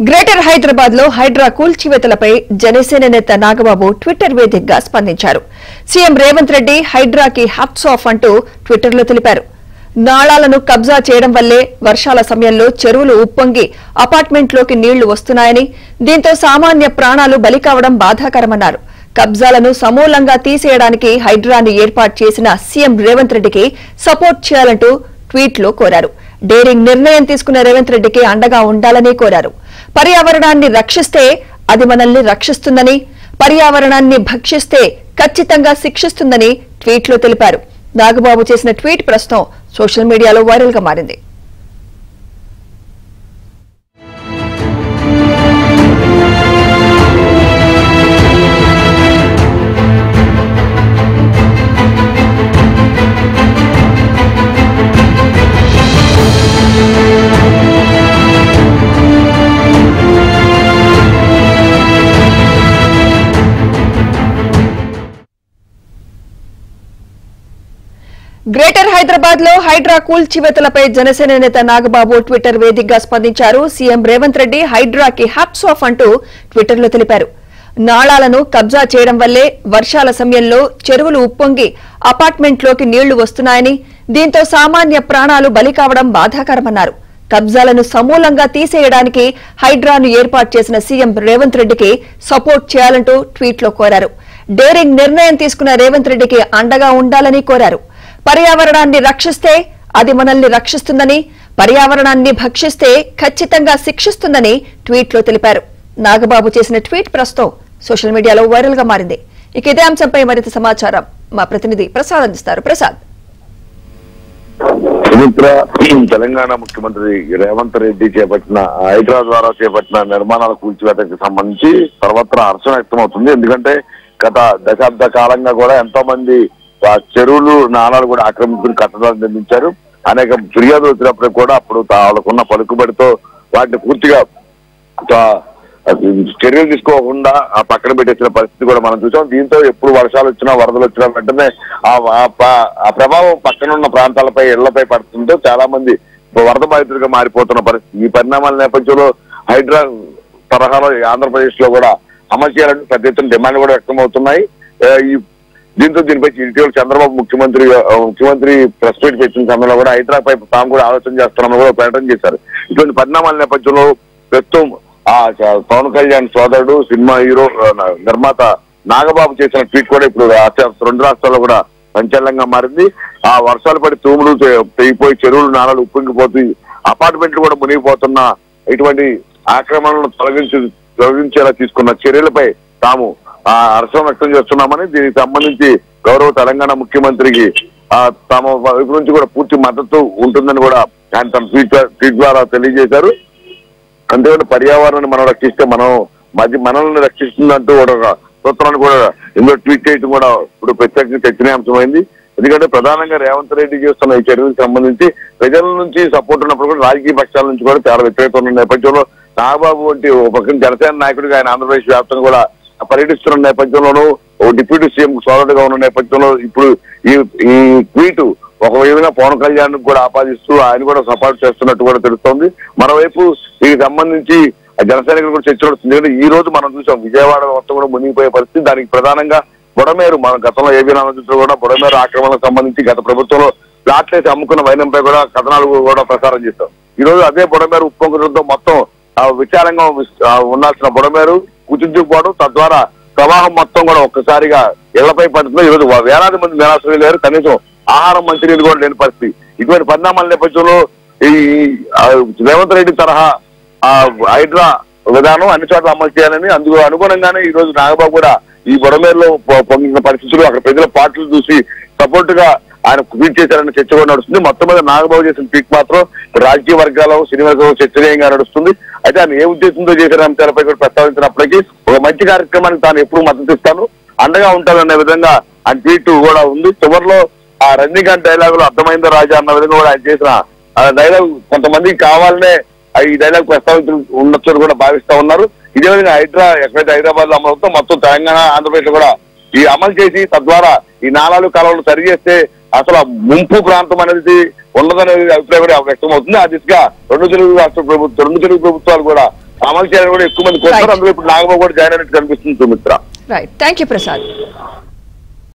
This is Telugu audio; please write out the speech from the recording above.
గ్రేటర్ హైదరాబాద్ లో హైడ్రా కూల్చివేతలపై జనసేన నేత నాగబాబు ట్విట్టర్ వేదికగా స్పందించారు. సీఎం రేవంత్ రెడ్డి హైడ్రాకి హ్యాట్స్ ఆఫ్ అంటూ ట్విట్టర్లో తెలిపారు. నాళాలను కబ్జా చేయడం వల్లే వర్షాల సమయంలో చెరువులు ఉప్పొంగి అపార్ట్మెంట్లోకి నీళ్లు వస్తున్నాయని, దీంతో సామాన్య ప్రాణాలు బలి కావడం బాధాకరమన్నారు. కబ్జాలను సమూలంగా తీసేయడానికి హైడ్రాను ఏర్పాటు చేసిన సీఎం రేవంత్ రెడ్డికి సపోర్ట్ చేయాలంటూ ట్వీట్లో కోరారు. డేరింగ్ నిర్ణయం తీసుకున్న రేవంత్ రెడ్డికి అండగా ఉండాలని కోరారు. పర్యావరణాన్ని రక్షిస్తే అది మనల్ని రక్షిస్తుందని, పర్యావరణాన్ని భక్షిస్తే ఖచ్చితంగా శిక్షిస్తుందని ట్వీట్లో తెలిపారు. నాగబాబు చేసిన ట్వీట్ ప్రస్తుతం సోషల్ మీడియాలో వైరల్ గా మారింది. గ్రేటర్ హైదరాబాద్ లో హైడ్రా కూల్చివేతలపై జనసేన నేత నాగబాబు ట్విట్టర్ వేదికగా స్పందించారు. సీఎం రేవంత్ రెడ్డి హైడ్రాకి హ్యాట్స్ ఆఫ్ అంటూ ట్విట్టర్లో తెలిపారు. నాళాలను కబ్జా చేయడం వల్లే వర్షాల సమయంలో చెరువులు ఉప్పొంగి అపార్ట్మెంట్లోకి నీళ్లు వస్తున్నాయని, దీంతో సామాన్య ప్రాణాలు బలి కావడం బాధాకరమన్నారు. కబ్జాలను సమూలంగా తీసేయడానికి హైడ్రాను ఏర్పాటు చేసిన సీఎం రేవంత్ రెడ్డికి సపోర్ట్ చేయాలంటూ ట్వీట్లో కోరారు. డేరింగ్ నిర్ణయం తీసుకున్న రేవంత్ రెడ్డికి అండగా ఉండాలని కోరారు. పర్యావరణాన్ని రక్షిస్తే అది మనల్ని రక్షిస్తుందని, పర్యావరణాన్ని భక్షిస్తే ఖచ్చితంగా శిక్షిస్తుందని ట్వీట్లో తెలిపారు. నాగబాబు చేసిన ట్వీట్ ప్రస్తుతం సోషల్ మీడియాలో వైరల్ గా మారింది. ఇక ఇదే అంశంపై మరింత సమాచారం మా ప్రతినిధి ప్రసాద్ అందిస్తారు. ప్రసాద్. తెలంగాణ ముఖ్యమంత్రి రేవంత్ రెడ్డి చేపట్టిన హైడ్రా ద్వారా చేపట్టిన నిర్మాణాల కూల్చివేతకు సంబంధించి సర్వత్రా హర్షణ వ్యక్తమవుతుంది. ఎందుకంటే గత దశాబ్ద కాలంగా కూడా ఎంతో మంది చెరువులు నాళాలు కూడా ఆక్రమించుకుని కట్టడాలు నిర్మించారు. అనేక ఫిర్యాదులు వచ్చినప్పుడు కూడా అప్పుడు వాళ్ళకున్న పలుకుబడితో వాటిని పూర్తిగా చర్యలు తీసుకోకుండా ఆ పక్కన పెట్టేసిన పరిస్థితి కూడా మనం చూసాం. దీంతో ఎప్పుడు వర్షాలు వచ్చినా వరదలు వచ్చినా వెంటనే ఆ ప్రభావం పక్కన ఉన్న ప్రాంతాలపై ఇళ్లపై పడుతుందో చాలా మంది వరద బాధితులుగా మారిపోతున్న పరిస్థితి. ఈ పరిణామాల నేపథ్యంలో హైడ్రా తరహాలో ఆంధ్రప్రదేశ్ లో కూడా అమలు చేయాలని పెద్ద ఎత్తున డిమాండ్ కూడా వ్యక్తమవుతున్నాయి. దీనిపై ఇటీవల చంద్రబాబు ముఖ్యమంత్రి ప్రెస్ మీట్ పెట్టిన సమయంలో కూడా హైడ్రాపై తాము కూడా ఆలోచన చేస్తున్నామని కూడా ప్రకటన చేశారు. ఇటువంటి పరిణామాల నేపథ్యంలో ప్రస్తుతం పవన్ కళ్యాణ్ సోదరుడు సినిమా హీరో నిర్మాత నాగబాబు చేసిన ట్వీట్ కూడా ఇప్పుడు రెండు రాష్ట్రాల్లో కూడా సంచలనంగా మారింది. ఆ వర్షాలు పడి తూములు తెగిపోయి చెరువులు నాళాలు ఉప్పొంగిపోతూ అపార్ట్మెంట్లు కూడా మునిగిపోతున్న ఇటువంటి ఆక్రమణలను తొలగించేలా తీసుకున్న చర్యలపై తాము హర్షం వ్యక్తం చేస్తున్నామని, దీనికి సంబంధించి గౌరవ తెలంగాణ ముఖ్యమంత్రికి తమ వైపు నుంచి కూడా పూర్తి మద్దతు ఉంటుందని కూడా ఆయన తమ ట్వీట్ ద్వారా తెలియజేశారు. అంతేకాదు పర్యావరణాన్ని మనం రక్షిస్తే మనల్ని రక్షిస్తుందంటూ కూడా ఒక సూత్రాన్ని కూడా ఇందులో ట్వీట్ చేయడం కూడా ఇప్పుడు ప్రత్యేకంగా చర్చనీయాంశమైంది. ఎందుకంటే ప్రధానంగా రేవంత్ రెడ్డి చేస్తున్న ఈ చర్యలకు సంబంధించి ప్రజల నుంచి సపోర్ట్ ఉన్నప్పుడు కూడా రాజకీయ పక్షాల నుంచి కూడా చాలా వ్యతిరేకత ఉన్న నేపథ్యంలో నాగబాబు వంటి ఒక పక్కన జనసేన నాయకుడిగా ఆయన ఆంధ్రప్రదేశ్ వ్యాప్తంగా కూడా పర్యటిస్తున్న నేపథ్యంలోనూ డిప్యూటీ సీఎం సోదరుడుగా ఉన్న నేపథ్యంలో ఇప్పుడు ఈ ట్వీట్ ఒక విధంగా పవన్ కళ్యాణ్ కూడా ఆపాదిస్తూ ఆయన కూడా సపోర్ట్ చేస్తున్నట్టు కూడా తెలుస్తోంది. మరోవైపు దీనికి సంబంధించి జనసైనికులు కూడా చర్చ నడుస్తుంది. ఎందుకంటే ఈ రోజు మనం చూసాం విజయవాడ మొత్తం కూడా మునిగిపోయే పరిస్థితి. దానికి ప్రధానంగా బుడమేరు, మన గతంలో ఏబీ రామచంద్ర కూడా బుడమేరు ఆక్రమణకు సంబంధించి గత ప్రభుత్వంలో ప్లాట్లేసి అమ్ముకున్న వైనంపై కూడా కథనాలు కూడా ప్రసారం చేస్తాం. ఈ రోజు అదే బుడమేరు ఉప్పొంగడంతో మొత్తం విశాలంగా ఉండాల్సిన బుడమేరు కుచించుకుపోవడం, తద్వారా ప్రవాహం మొత్తం కూడా ఒక్కసారిగా ఇళ్లపై పడుతుంది. ఈరోజు వేలాది మంది నిరాశ్రయులు లేరు, కనీసం ఆహారం మంచినీళ్ళు కూడా లేని పరిస్థితి. ఇటువంటి పరిణామాల నేపథ్యంలో ఈ రేవంత్ రెడ్డి తరహా హైడ్రా విధానం అన్ని చోట్ల అమలు చేయాలని, అందుకు అనుగుణంగానే ఈ రోజు నాగబాబు కూడా ఈ బుడమేరులో పొందిన పరిస్థితులు అక్కడ ప్రజల పార్టీలు చూసి సపోర్ట్ గా ఆయన ట్వీట్ చేశారని చర్చ కూడా నడుస్తుంది. మొత్తం మీద నాగబాబు చేసిన ట్వీట్ మాత్రం రాజకీయ వర్గాలు సినిమా చర్చనీయంగా నడుస్తుంది. అయితే ఆయన ఏ ఉద్దేశంతో చేసిన అంశాలపై కూడా ప్రస్తావించినప్పటికీ ఒక మంచి కార్యక్రమానికి తాను ఎప్పుడు మద్దతు ఇస్తాను, అండగా ఉంటాననే విధంగా ఆయన ట్వీట్ కూడా ఉంది. చివరిలో ఆ రజనీకాంత్ డైలాగ్ లో అర్థమైందో రాజా అన్న విధంగా కూడా ఆయన చేసిన డైలాగ్ కొంతమందికి కావాలనే ఈ డైలాగ్ ప్రస్తావించ ఉండొచ్చు కూడా భావిస్తా ఉన్నారు. ఇదే విధంగా హైడ్రా ఎక్కడైతే హైదరాబాద్ లో అమలు అవుతుందో మొత్తం తెలంగాణ ఆంధ్రప్రదేశ్ కూడా ఈ అమలు చేసి తద్వారా ఈ నాళాలు కాలువలు సరి చేస్తే అసలు ముంపు ప్రాంతం అనేది ఉండదనే అభిప్రాయం కూడా వ్యక్తం అవుతుంది. ఆ దిశగా రెండు తెలుగు ప్రభుత్వాలు కూడా అమలు చేయాలని కూడా ఎక్కువ మంది కోరుతున్నారు. అందులో ఇప్పుడు నాగబాబు కూడా జాయిన్ అయినట్టు కనిపిస్తుంది Sumitra. Right, thank you Prasad.